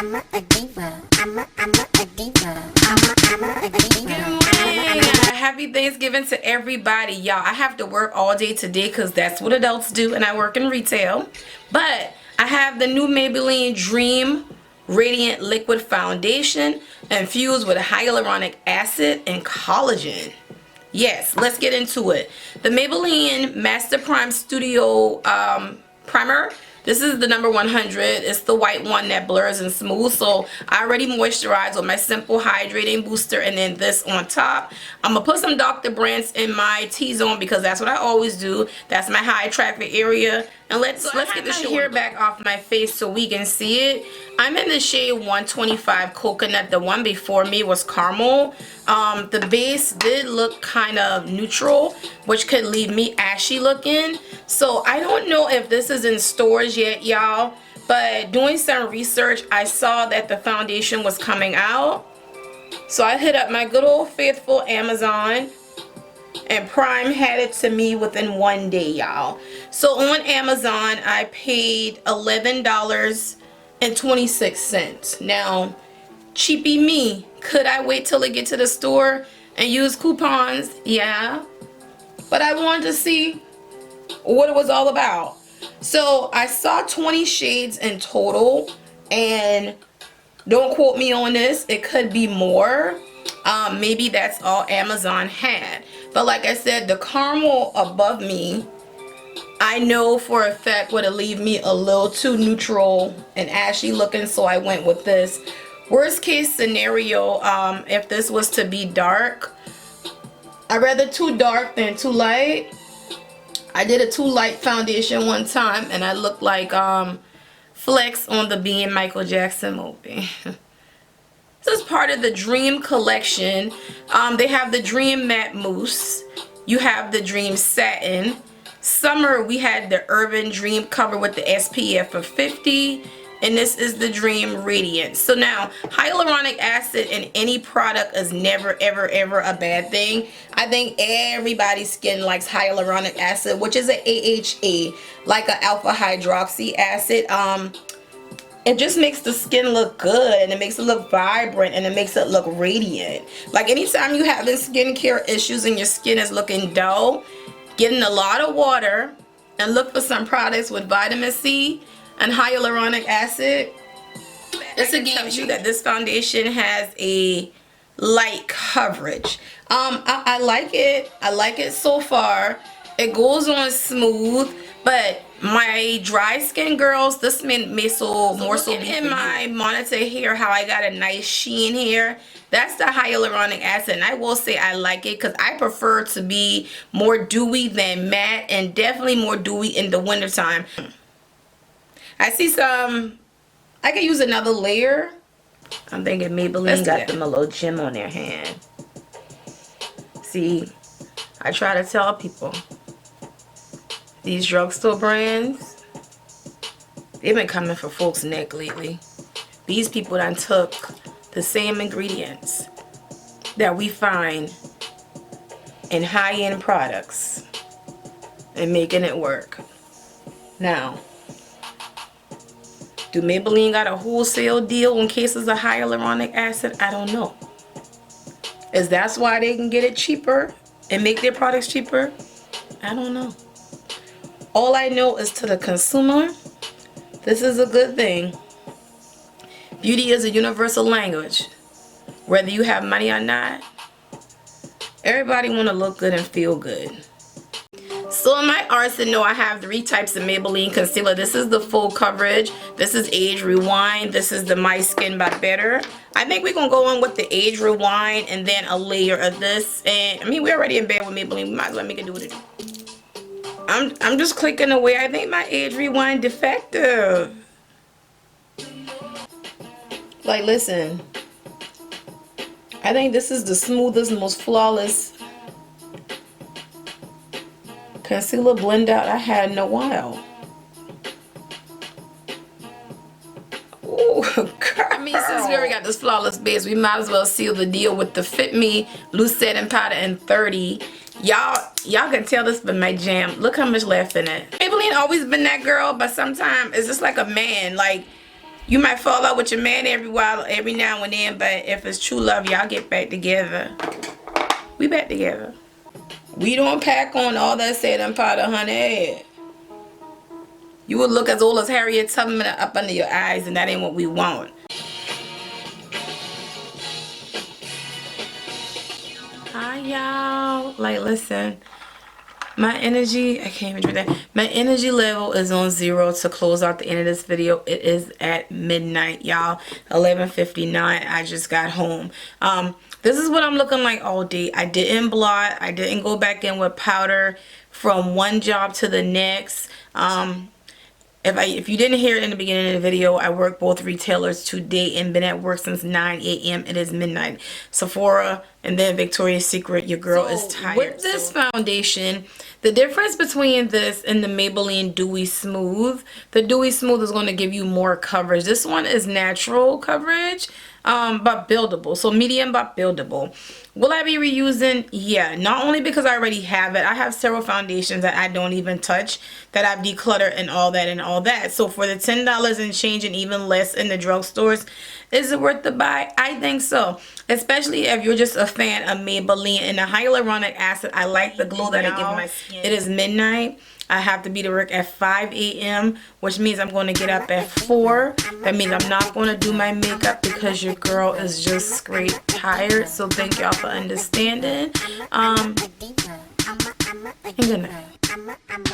I'm a diva. I'm a diva. I'm a diva. Happy Thanksgiving to everybody, y'all. I have to work all day today because that's what adults do, and I work in retail. But I have the new Maybelline Dream Radiant Liquid Foundation infused with hyaluronic acid and collagen. Yes, let's get into it. The Maybelline Master Prime Studio Primer. This is the number 100. It's the white one that blurs and smooth. So I already moisturized with my Simple Hydrating Booster and then this on top. I'm going to put some Dr. Brandt's in my T-zone because that's what I always do. That's my high traffic area. And let's get the hair back off my face so we can see it. I'm in the shade 125 Coconut. The one before me was Caramel. The base did look kind of neutral, which could leave me ashy looking. So I don't know if this is in stores yet, y'all. But doing some research, I saw that the foundation was coming out. So I hit up my good old faithful Amazon. And Prime had it to me within one day, y'all. So on Amazon, I paid $11.26. Now, cheapy me. Could I wait till it get to the store and use coupons? Yeah. But I wanted to see what it was all about. So I saw 20 shades in total. And don't quote me on this. It could be more. Maybe that's all Amazon had. But like I said, the caramel above me, I know for a fact would leave me a little too neutral and ashy looking, so I went with this. Worst case scenario, if this was to be dark, I'd rather too dark than too light. I did a too light foundation one time and I looked like Flex on the Being Michael Jackson movie. This is part of the Dream collection. They have the Dream Matte Mousse. You have the Dream Satin. Summer, we had the Urban Dream cover with the SPF of 50. And this is the Dream Radiant. So now, hyaluronic acid in any product is never, ever, ever a bad thing. I think everybody's skin likes hyaluronic acid, which is an AHA, like an alpha hydroxy acid. It just makes the skin look good, and it makes it look vibrant, and it makes it look radiant. Like anytime you have skincare issues and your skin is looking dull, get in a lot of water and look for some products with vitamin C and hyaluronic acid. This again shows you that this foundation has a light coverage. I like it. I like it so far. It goes on smooth, but my dry skin girls, this may more so in my monitor here how I got a nice sheen here. That's the hyaluronic acid, and I will say I like it because I prefer to be more dewy than matte, and definitely more dewy in the wintertime. I see some, I could use another layer. I'm thinking Maybelline got them a little gem on their hand. See, I try to tell people, these drugstore brands, they've been coming for folks' neck lately. These people done took the same ingredients that we find in high-end products and making it work. Now, do Maybelline got a wholesale deal in cases of hyaluronic acid? I don't know. Is that why they can get it cheaper and make their products cheaper? I don't know. All I know is to the consumer, this is a good thing. Beauty is a universal language. Whether you have money or not, everybody want to look good and feel good. So in my arsenal, I have 3 types of Maybelline concealer. This is the full coverage. This is Age Rewind. This is the My Skin by Better. I think we're going to go in with the Age Rewind and then a layer of this. And I mean, we're already in bed with Maybelline. We might as well make it do what it do. I'm just clicking away. I think my Age Rewind defective. Like, listen. I think this is the smoothest, most flawless concealer blend out I had in a while. Ooh, girl. I mean, since we already got this flawless base, we might as well seal the deal with the Fit Me Loose Setting Powder in 30. Y'all can tell this been my jam. Look how much left in it. Maybelline always been that girl, but sometimes it's just like a man. Like, You might fall out with your man every now and then, but if it's true love, y'all get back together. We back together. We don't pack on all that setting powder, honey. You would look as old as Harriet Tubman up under your eyes, and that ain't what we want. Hi, y'all. Like, listen. My energy, I can't even drink that. My energy level is on 0 to close out the end of this video. It is at midnight, y'all. 11:59. I just got home. This is what I'm looking like all day. I didn't blot. I didn't go back in with powder from one job to the next. If you didn't hear it in the beginning of the video, I work both retailers today and been at work since 9 a.m. It is midnight. Sephora and then Victoria's Secret. Your girl is tired. With this foundation, the difference between this and the Maybelline Dewy Smooth, the Dewy Smooth is going to give you more coverage. This one is natural coverage, but buildable. So medium but buildable. Will I be reusing? Yeah, not only because I already have it. I have several foundations that I don't even touch, that I've decluttered and all that. So for the $10 and change and even less in the drugstores, is it worth the buy? I think so. Especially if you're just a fan of Maybelline and the hyaluronic acid. I like the glow that it gives my skin. It is midnight. I have to be to work at 5 a.m. which means I'm going to get up at 4. That means I'm not going to do my makeup because your girl is just straight tired. So thank y'all for understanding. And good night.